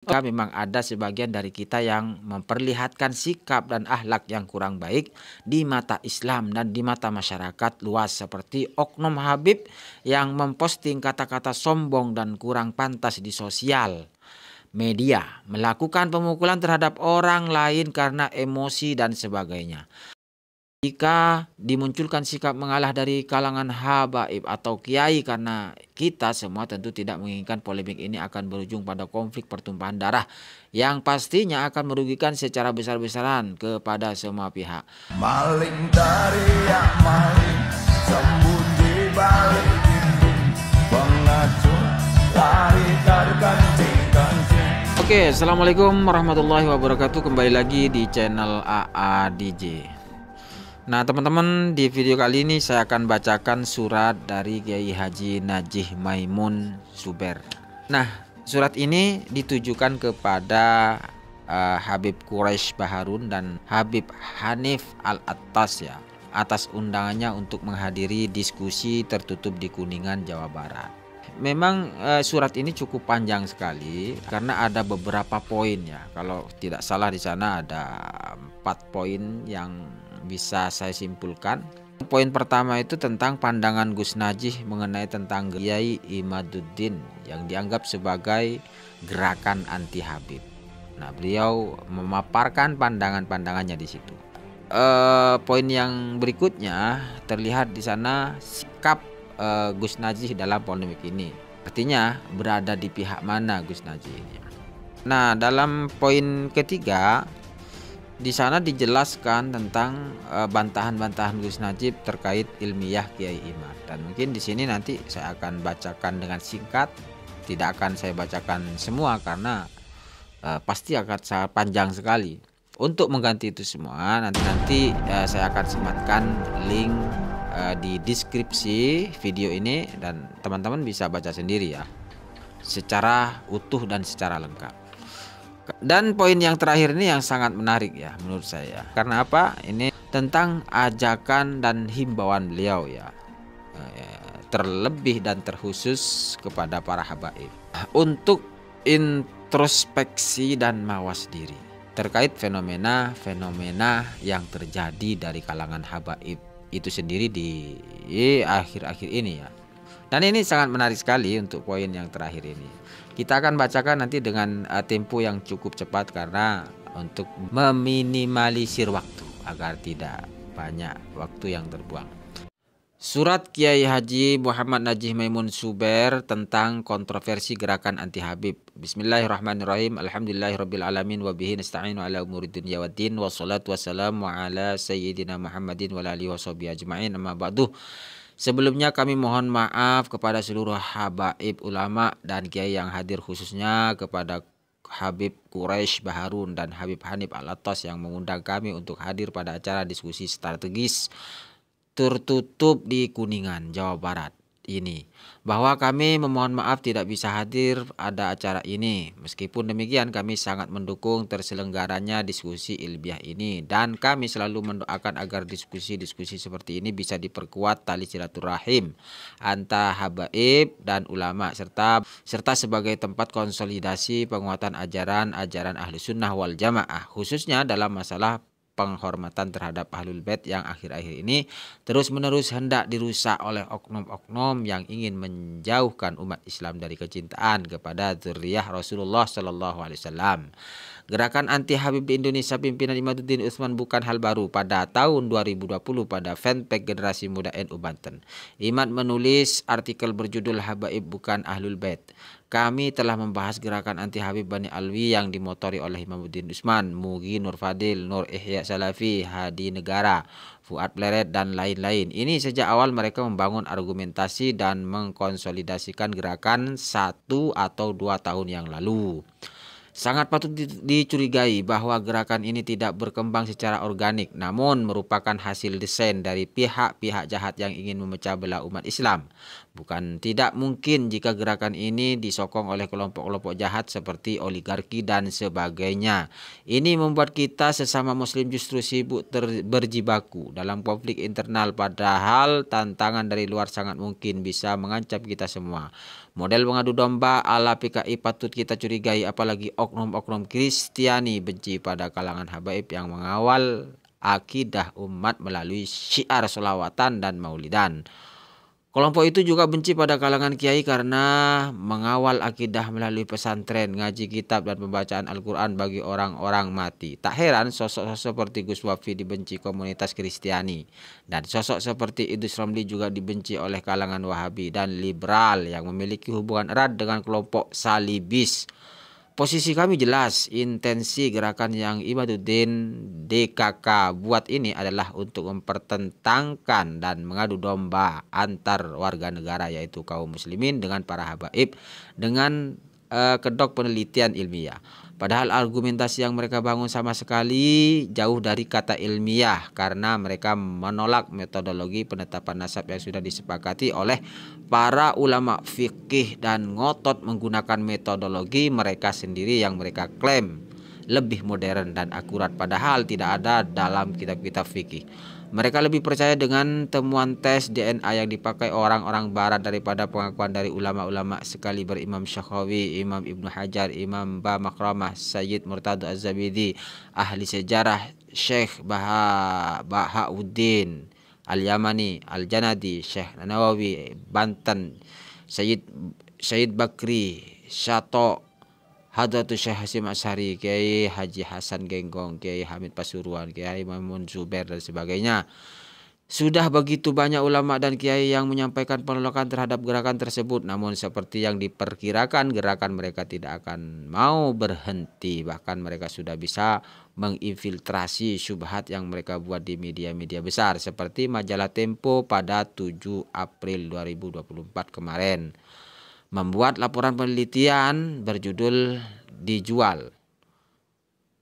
Memang ada sebagian dari kita yang memperlihatkan sikap dan akhlak yang kurang baik di mata Islam dan di mata masyarakat luas, seperti oknum Habib yang memposting kata-kata sombong dan kurang pantas di sosial media, melakukan pemukulan terhadap orang lain karena emosi dan sebagainya. Jika dimunculkan sikap mengalah dari kalangan habaib atau kiai, karena kita semua tentu tidak menginginkan polemik ini akan berujung pada konflik pertumpahan darah yang pastinya akan merugikan secara besar-besaran kepada semua pihak. Maling teriak maling, sembunyi balik dinding, pengacung lari kancing-kancing. Oke, assalamualaikum warahmatullahi wabarakatuh. Kembali lagi di channel AA DJ. Nah teman-teman, di video kali ini saya akan bacakan surat dari Kiai Haji Najih Maimun Suber. Nah, surat ini ditujukan kepada Habib Quraisy Baharun dan Habib Hanif Al-Attas ya, atas undangannya untuk menghadiri diskusi tertutup di Kuningan, Jawa Barat. Memang surat ini cukup panjang sekali karena ada beberapa poin ya. Kalau tidak salah di sana ada 4 poin yang bisa saya simpulkan. Poin pertama itu tentang pandangan Gus Najih mengenai tentang Kiai Imaduddin yang dianggap sebagai gerakan anti Habib. Nah, beliau memaparkan pandangan-pandangannya di situ. Poin yang berikutnya terlihat di sana sikap Gus Najih dalam polemik ini. Artinya berada di pihak mana Gus Najih ini. Nah, dalam poin ketiga di sana dijelaskan tentang bantahan-bantahan Gus Najih terkait ilmiah Kiai Imad, dan mungkin di sini nanti saya akan bacakan dengan singkat, tidak akan saya bacakan semua karena pasti akan sangat panjang sekali. Untuk mengganti itu semua nanti saya akan sematkan link di deskripsi video ini dan teman-teman bisa baca sendiri ya, secara utuh dan secara lengkap. Dan poin yang terakhir ini yang sangat menarik ya menurut saya. Karena apa? Ini tentang ajakan dan himbauan beliau ya, terlebih dan terkhusus kepada para habaib untuk introspeksi dan mawas diri terkait fenomena-fenomena yang terjadi dari kalangan habaib itu sendiri di akhir-akhir ini ya. Dan ini sangat menarik sekali untuk poin yang terakhir ini. Kita akan bacakan nanti dengan tempo yang cukup cepat karena untuk meminimalisir waktu agar tidak banyak waktu yang terbuang. Surat Kiai Haji Muhammad Najih Maimun Suber tentang kontroversi gerakan anti Habib. Bismillahirrahmanirrahim. Alhamdulillahirabbil alamin wa bihi nasta'inu ala umuri dunya waddin wassalatu wassalamu ala sayyidina Muhammadin wa alihi washabihi ajmain. Amma ba'du. Sebelumnya kami mohon maaf kepada seluruh habaib, ulama dan kiai yang hadir, khususnya kepada Habib Quraisy Baharun dan Habib Hanif Al-Attas yang mengundang kami untuk hadir pada acara diskusi strategis tertutup di Kuningan, Jawa Barat ini. Bahwa kami memohon maaf tidak bisa hadir pada acara ini. Meskipun demikian kami sangat mendukung terselenggaranya diskusi ilmiah ini dan kami selalu mendoakan agar diskusi-diskusi seperti ini bisa diperkuat tali silaturahim antara habaib dan ulama serta sebagai tempat konsolidasi penguatan ajaran Ahlus Sunnah wal Jamaah, khususnya dalam masalah penghormatan terhadap Ahlul Bait yang akhir-akhir ini terus-menerus hendak dirusak oleh oknum-oknum yang ingin menjauhkan umat Islam dari kecintaan kepada dzurriyyah Rasulullah Shallallahu Alaihi Wasallam. Gerakan anti Habib di Indonesia pimpinan Imaduddin Utsman bukan hal baru. Pada tahun 2020 pada fanpage Generasi Muda NU Banten, Imad menulis artikel berjudul Habaib Bukan Ahlul Bait. Kami telah membahas gerakan anti Habib Bani Alwi yang dimotori oleh Imaduddin Utsman, Mugi Nur Fadil, Nur Ihya Salafi, Hadi Negara, Fuad Pleret dan lain-lain. Ini sejak awal mereka membangun argumentasi dan mengkonsolidasikan gerakan 1 atau 2 tahun yang lalu. Sangat patut dicurigai bahwa gerakan ini tidak berkembang secara organik, namun merupakan hasil desain dari pihak-pihak jahat yang ingin memecah belah umat Islam. Tidak mungkin jika gerakan ini disokong oleh kelompok-kelompok jahat seperti oligarki dan sebagainya. Ini membuat kita sesama muslim justru sibuk berjibaku dalam konflik internal, padahal tantangan dari luar sangat mungkin bisa mengancam kita semua. Model mengadu domba ala PKI patut kita curigai, apalagi oknum-oknum Kristiani benci pada kalangan habaib yang mengawal akidah umat melalui syiar sholawatan dan maulidan. Kelompok itu juga benci pada kalangan kiai karena mengawal akidah melalui pesantren, ngaji kitab dan pembacaan Al-Quran bagi orang-orang mati. Tak heran sosok-sosok seperti Gus Wafi dibenci komunitas Kristiani, dan sosok seperti Idrus Ramli juga dibenci oleh kalangan Wahabi dan liberal yang memiliki hubungan erat dengan kelompok Salibis. Posisi kami jelas, intensi gerakan yang Imaduddin DKK buat ini adalah untuk mempertentangkan dan mengadu domba antar warga negara, yaitu kaum muslimin dengan para habaib dengan kedok penelitian ilmiah. Padahal argumentasi yang mereka bangun sama sekali jauh dari kata ilmiah, karena mereka menolak metodologi penetapan nasab yang sudah disepakati oleh para ulama fikih dan ngotot menggunakan metodologi mereka sendiri yang mereka klaim lebih modern dan akurat, padahal tidak ada dalam kitab-kitab fikih. Mereka lebih percaya dengan temuan tes DNA yang dipakai orang-orang barat daripada pengakuan dari ulama-ulama sekaliber Imam Syakhawi, Imam Ibnu Hajar, Imam Ba Makramah, Sayyid Murtado Az-Zabidi, ahli sejarah Syekh Bahauddin Al-Yamani, Al-Janadi, Syekh Nawawi, Banten, Sayyid Bakri, Syato, Hadratus Syekh Hasyim Asy'ari, Kiai Haji Hasan Genggong, Kiai Hamid Pasuruan, Kiai Maimun Zubair dan sebagainya. Sudah begitu banyak ulama dan kiai yang menyampaikan penolakan terhadap gerakan tersebut, namun seperti yang diperkirakan gerakan mereka tidak akan mau berhenti. Bahkan mereka sudah bisa menginfiltrasi syubhat yang mereka buat di media-media besar seperti majalah Tempo pada 7 April 2024 kemarin. Membuat laporan penelitian berjudul "Dijual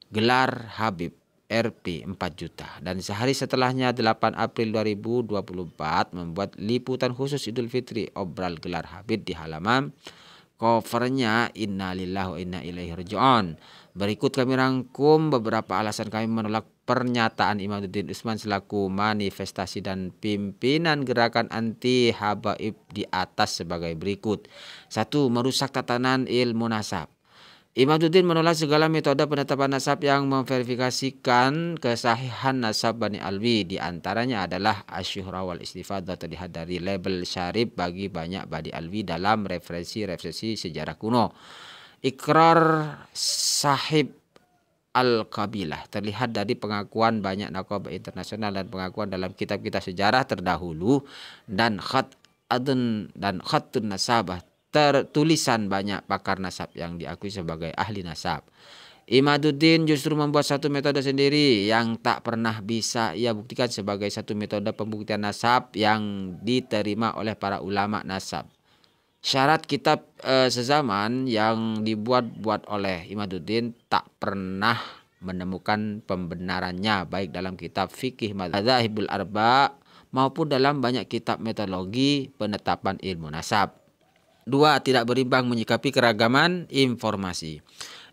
Gelar Habib Rp 4 juta", dan sehari setelahnya 8 April 2024 membuat liputan khusus Idul Fitri obral gelar Habib di halaman covernya Innalillahi wa inna ilaihi raji'un. Berikut kami rangkum beberapa alasan kami menolak pernyataan Imaduddin Usman selaku manifestasi dan pimpinan gerakan anti habaib di atas sebagai berikut. 1. Merusak tatanan ilmu nasab. Imaduddin menolak segala metode penetapan nasab yang memverifikasikan kesahihan nasab Bani Alwi. Di antaranya adalah asyuhra wal istifadah, terlihat dari label syarif bagi banyak Bani Alwi dalam referensi sejarah kuno. Ikrar sahib al-Qabilah, terlihat dari pengakuan banyak nakobah internasional dan pengakuan dalam kitab-kitab sejarah terdahulu, dan khatun nasabah, tulisan banyak pakar nasab yang diakui sebagai ahli nasab. Imaduddin justru membuat satu metode sendiri yang tak pernah bisa ia buktikan sebagai satu metode pembuktian nasab yang diterima oleh para ulama nasab. Syarat kitab sezaman yang dibuat-buat oleh Imaduddin tak pernah menemukan pembenarannya, baik dalam kitab fikih Madzhabul Arba maupun dalam banyak kitab metodologi penetapan ilmu nasab. 2. Tidak berimbang menyikapi keragaman informasi.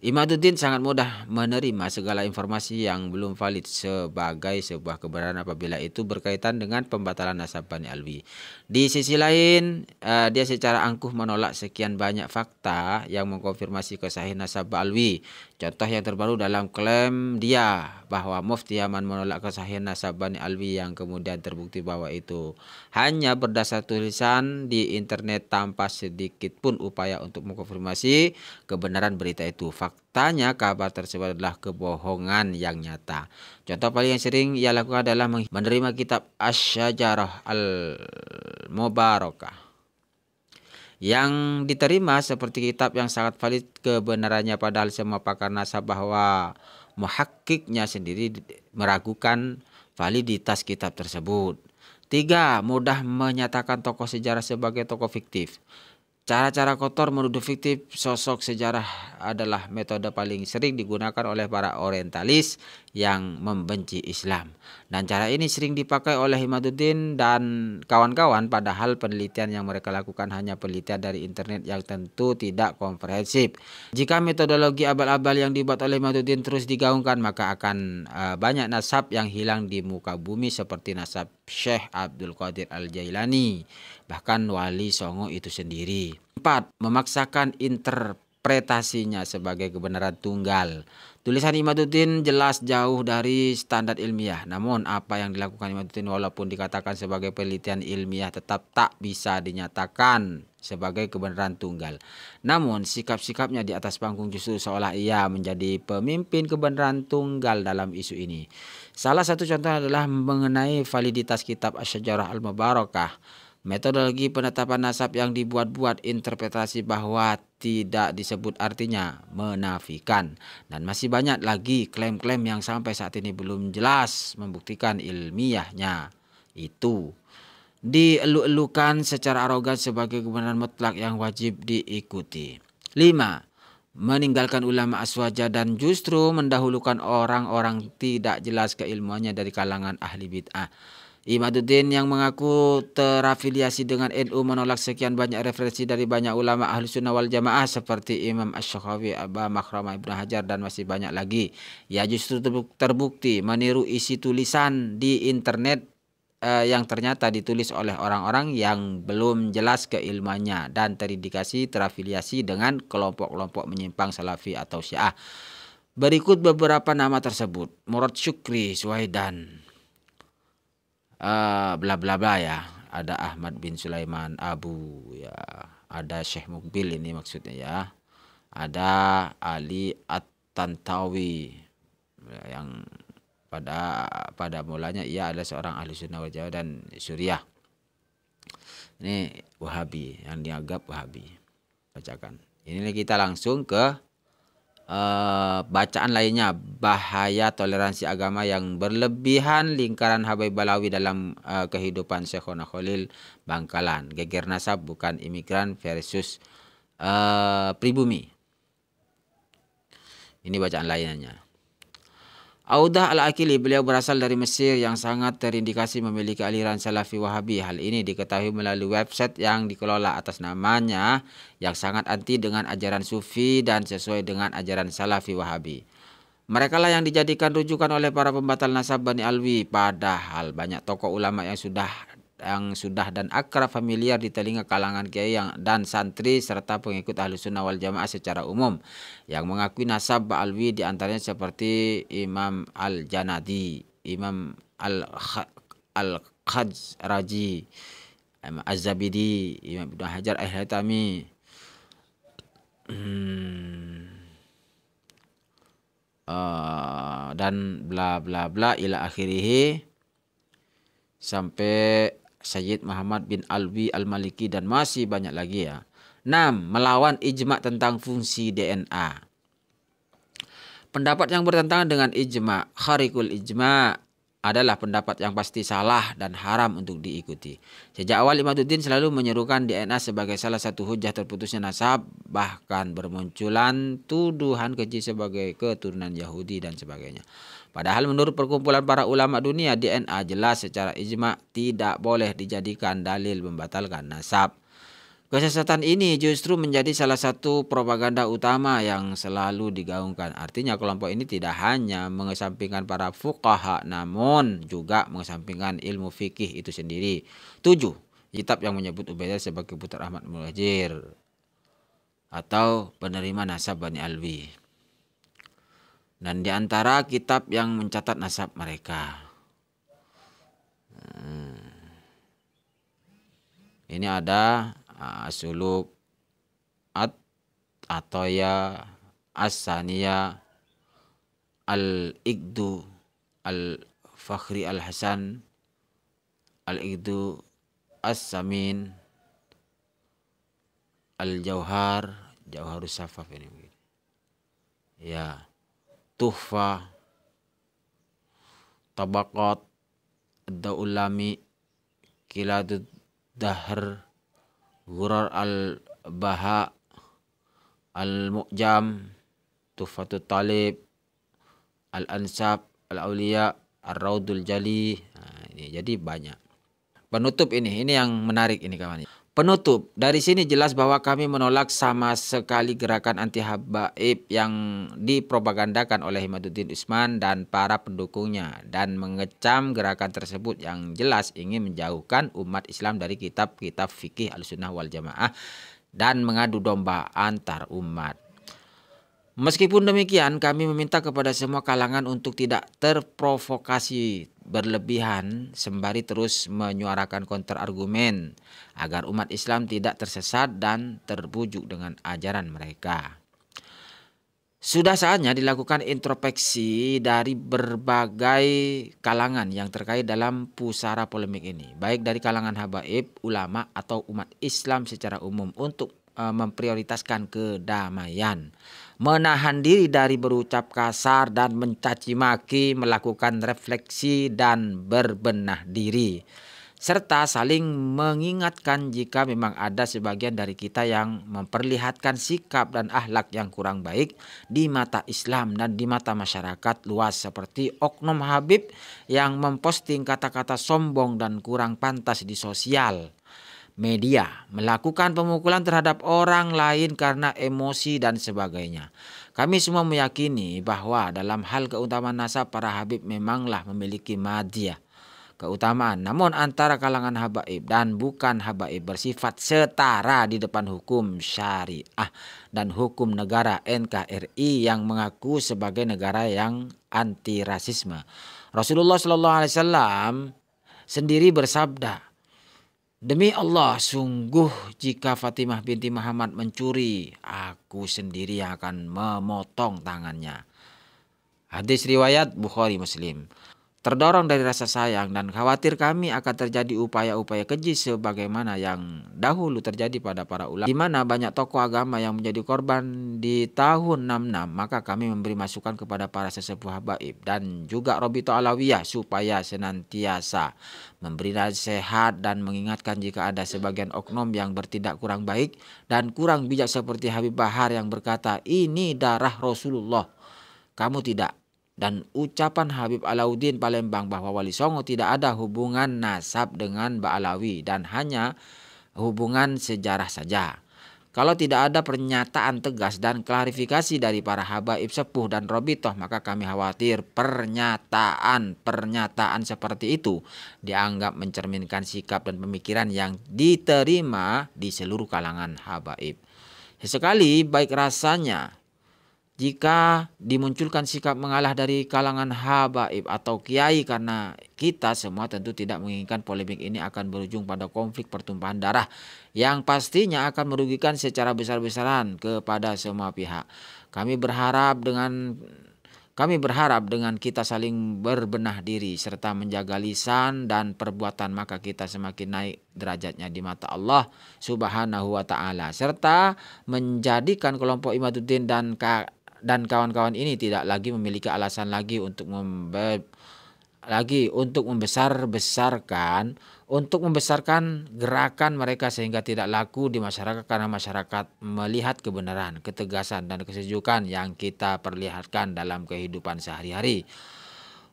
Imaduddin sangat mudah menerima segala informasi yang belum valid sebagai sebuah kebenaran apabila itu berkaitan dengan pembatalan nasab Bani Alwi. Di sisi lain, dia secara angkuh menolak sekian banyak fakta yang mengkonfirmasi kesahihan nasab Alwi. Contoh yang terbaru dalam klaim dia bahwa Mufti Yaman menolak kesahihan nasab Bani Alwi yang kemudian terbukti bahwa itu hanya berdasar tulisan di internet tanpa sedikit pun upaya untuk mengkonfirmasi kebenaran berita itu. Faktanya kabar tersebut adalah kebohongan yang nyata. Contoh paling yang sering ia lakukan adalah menerima kitab Asy-Syajarah Al-Mubarakah yang diterima seperti kitab yang sangat valid kebenarannya, padahal semua pakar nasab bahwa muhakkiknya sendiri meragukan validitas kitab tersebut. 3. Mudah menyatakan tokoh sejarah sebagai tokoh fiktif. Cara-cara kotor menuduh fiktif sosok sejarah adalah metode paling sering digunakan oleh para orientalis yang membenci Islam. Dan cara ini sering dipakai oleh Imaduddin dan kawan-kawan, padahal penelitian yang mereka lakukan hanya penelitian dari internet yang tentu tidak komprehensif. Jika metodologi abal-abal yang dibuat oleh Imaduddin terus digaungkan, maka akan banyak nasab yang hilang di muka bumi seperti nasab Syekh Abdul Qadir Al-Jailani, bahkan Wali Songo itu sendiri. 4. Memaksakan interpretasinya sebagai kebenaran tunggal. Tulisan Imaduddin jelas jauh dari standar ilmiah. Namun apa yang dilakukan Imaduddin walaupun dikatakan sebagai penelitian ilmiah tetap tak bisa dinyatakan sebagai kebenaran tunggal. Namun sikap-sikapnya di atas panggung justru seolah ia menjadi pemimpin kebenaran tunggal dalam isu ini. Salah satu contoh adalah mengenai validitas kitab Asy-Syajarah Al-Mubarakah. Metodologi penetapan nasab yang dibuat-buat interpretasi bahwa tidak disebut artinya menafikan. Dan masih banyak lagi klaim-klaim yang sampai saat ini belum jelas membuktikan ilmiahnya. Itu dielu-elukan secara arogan sebagai kebenaran mutlak yang wajib diikuti. 5. Meninggalkan ulama aswaja dan justru mendahulukan orang-orang tidak jelas keilmuannya dari kalangan ahli bid'ah. Imaduddin yang mengaku terafiliasi dengan NU menolak sekian banyak referensi dari banyak ulama ahli sunnah wal jamaah seperti Imam Asy-Syakhawi, Aba Makramah, Ibnu Hajar dan masih banyak lagi. Ia justru terbukti meniru isi tulisan di internet yang ternyata ditulis oleh orang-orang yang belum jelas keilmuannya dan terindikasi terafiliasi dengan kelompok-kelompok menyimpang Salafi atau Syiah. Berikut beberapa nama tersebut: Murad Syukri, Suwaidan, bla bla bla ya. Ada Ahmad bin Sulaiman Abu ya. Ada Syekh Mukbil ini maksudnya ya. Ada Ali At-Tantawi yang pada mulanya ia adalah seorang ahli sunnah wal jamaah dan Suriah. Ini Wahabi yang dianggap Wahabi. Bacakan. Ini kita langsung ke bacaan lainnya. Bahaya toleransi agama yang berlebihan, lingkaran Habaib Balawi dalam kehidupan Syekhona Khalil Bangkalan. Geger nasab bukan imigran versus pribumi. Ini bacaan lainnya. Audah Al-Akili, beliau berasal dari Mesir yang sangat terindikasi memiliki aliran Salafi Wahabi. Hal ini diketahui melalui website yang dikelola atas namanya yang sangat anti dengan ajaran Sufi dan sesuai dengan ajaran Salafi Wahabi. Mereka lah yang dijadikan rujukan oleh para pembatal nasab Bani Alwi, padahal banyak tokoh ulama yang sudah dan akrab familiar di telinga kalangan kiai dan santri serta pengikut Ahlus Sunnah wal Jamaah secara umum yang mengakui nasab Ba'alwi, di antaranya seperti Imam Al-Janadi, Imam Al-Khazraji, Az-Zabidi, Imam Ibnu Hajar Al-Haytami, dan bla bla bla ila akhirih sampai Sayyid Muhammad bin Alwi Al-Maliki dan masih banyak lagi ya. 6. Melawan ijma' tentang fungsi DNA. Pendapat yang bertentangan dengan ijma', kharikul ijma', adalah pendapat yang pasti salah dan haram untuk diikuti. Sejak awal Imaduddin selalu menyerukan DNA sebagai salah satu hujah terputusnya nasab, bahkan bermunculan tuduhan keji sebagai keturunan Yahudi dan sebagainya. Padahal menurut perkumpulan para ulama dunia, DNA jelas secara ijma' tidak boleh dijadikan dalil membatalkan nasab. Kesesatan ini justru menjadi salah satu propaganda utama yang selalu digaungkan. Artinya kelompok ini tidak hanya mengesampingkan para fuqaha, namun juga mengesampingkan ilmu fikih itu sendiri. 7. Kitab yang menyebut Ubaidah sebagai putra Ahmad Muhajir atau penerima nasab Bani Alwi. Dan di antara kitab yang mencatat nasab mereka. Ini ada Suluk At-Atoya As-Saniya Al-Iqdu Al-Fakhri Al-Hasan Al-Iqdu As-Samin Al-Jauhar Jauharus Safaf ini ya, Tuhfa, Tabaqat Ad-Daulami, Kiladud Dahr, Ghurar Baha, Al-Mu'jam, Tuhfatut Talib, Al-Ansab, Al-Auliya, Ar-Raudul Jali. Nah, ini jadi banyak. Penutup ini yang menarik ini kawan. Penutup, dari sini jelas bahwa kami menolak sama sekali gerakan anti habaib yang dipropagandakan oleh Imaduddin Usman dan para pendukungnya, dan mengecam gerakan tersebut yang jelas ingin menjauhkan umat Islam dari kitab-kitab fikih Ahlussunnah wal Jamaah dan mengadu domba antar umat. Meskipun demikian, kami meminta kepada semua kalangan untuk tidak terprovokasi berlebihan sembari terus menyuarakan kontrargumen agar umat Islam tidak tersesat dan terbujuk dengan ajaran mereka. Sudah saatnya dilakukan introspeksi dari berbagai kalangan yang terkait dalam pusara polemik ini, baik dari kalangan habaib, ulama, atau umat Islam secara umum, untuk memprioritaskan kedamaian, menahan diri dari berucap kasar dan mencaci maki, melakukan refleksi dan berbenah diri, serta saling mengingatkan jika memang ada sebagian dari kita yang memperlihatkan sikap dan akhlak yang kurang baik di mata Islam dan di mata masyarakat luas, seperti oknum habib yang memposting kata-kata sombong dan kurang pantas di sosial media, melakukan pemukulan terhadap orang lain karena emosi dan sebagainya. Kami semua meyakini bahwa dalam hal keutamaan nasab, para habib memanglah memiliki madiyah, keutamaan, namun antara kalangan habaib dan bukan habaib bersifat setara di depan hukum syariah dan hukum negara NKRI yang mengaku sebagai negara yang anti rasisme. Rasulullah SAW sendiri bersabda, "Demi Allah, sungguh jika Fatimah binti Muhammad mencuri, aku sendiri yang akan memotong tangannya." Hadis riwayat Bukhari Muslim. Terdorong dari rasa sayang dan khawatir kami akan terjadi upaya-upaya keji sebagaimana yang dahulu terjadi pada para ulama, di mana banyak tokoh agama yang menjadi korban di tahun 66, maka kami memberi masukan kepada para sesepuh habaib dan juga Robito Alawiyah supaya senantiasa memberi nasihat dan mengingatkan jika ada sebagian oknum yang bertindak kurang baik dan kurang bijak seperti Habib Bahar yang berkata, "Ini darah Rasulullah, kamu tidak." Dan ucapan Habib Alauddin Palembang bahwa Wali Songo tidak ada hubungan nasab dengan Mbak Alawi dan hanya hubungan sejarah saja. Kalau tidak ada pernyataan tegas dan klarifikasi dari para habaib sepuh dan robitoh, maka kami khawatir pernyataan seperti itu dianggap mencerminkan sikap dan pemikiran yang diterima di seluruh kalangan habaib. Sesekali baik rasanya jika dimunculkan sikap mengalah dari kalangan habaib atau kiai, karena kita semua tentu tidak menginginkan polemik ini akan berujung pada konflik pertumpahan darah yang pastinya akan merugikan secara besar-besaran kepada semua pihak. Kami berharap dengan kita saling berbenah diri serta menjaga lisan dan perbuatan, maka kita semakin naik derajatnya di mata Allah Subhanahu wa Ta'ala, serta menjadikan kelompok Imaduddin dan kawan-kawan ini tidak lagi memiliki alasan lagi untuk membesarkan gerakan mereka sehingga tidak laku di masyarakat, karena masyarakat melihat kebenaran, ketegasan dan kesejukan yang kita perlihatkan dalam kehidupan sehari-hari.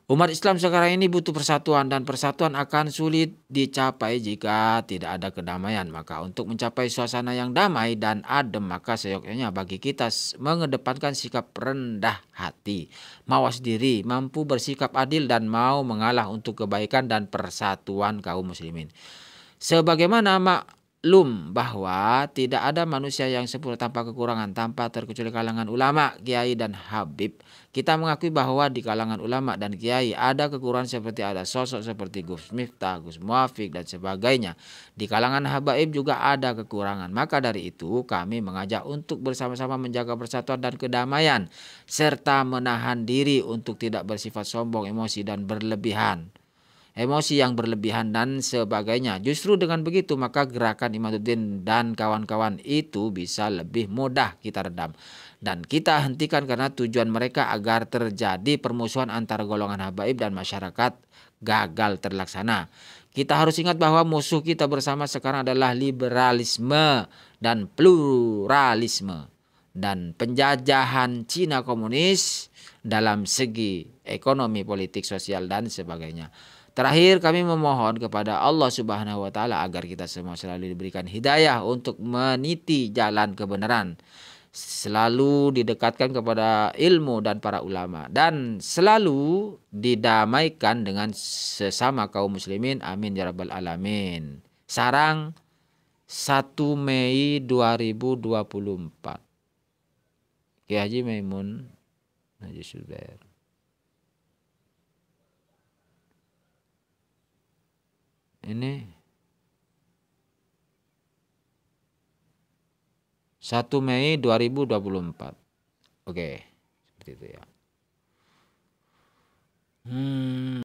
Umat Islam sekarang ini butuh persatuan, dan persatuan akan sulit dicapai jika tidak ada kedamaian. Maka untuk mencapai suasana yang damai dan adem, maka seyogyanya bagi kita mengedepankan sikap rendah hati, mawas diri, mampu bersikap adil dan mau mengalah untuk kebaikan dan persatuan kaum muslimin. Sebagaimana maklum bahwa tidak ada manusia yang sempurna tanpa kekurangan, tanpa terkecuali kalangan ulama, kiai dan habib. Kita mengakui bahwa di kalangan ulama dan kiai ada kekurangan, seperti ada sosok seperti Gus Miftah, Gus Muafiq dan sebagainya. Di kalangan habaib juga ada kekurangan. Maka dari itu kami mengajak untuk bersama-sama menjaga persatuan dan kedamaian, serta menahan diri untuk tidak bersifat sombong, emosi yang berlebihan dan sebagainya. Justru dengan begitu maka gerakan Imaduddin dan kawan-kawan itu bisa lebih mudah kita redam dan kita hentikan, karena tujuan mereka agar terjadi permusuhan antara golongan habaib dan masyarakat gagal terlaksana. Kita harus ingat bahwa musuh kita bersama sekarang adalah liberalisme dan pluralisme dan penjajahan Cina komunis dalam segi ekonomi, politik, sosial dan sebagainya. Terakhir kami memohon kepada Allah Subhanahu wa taala agar kita semua selalu diberikan hidayah untuk meniti jalan kebenaran, selalu didekatkan kepada ilmu dan para ulama, dan selalu didamaikan dengan sesama kaum muslimin. Amin ya rabbal alamin. Sarang 1 Mei 2024. Kiai Haji Maimun Haji Suber. Ini 1 Mei 2024. Oke, seperti itu ya.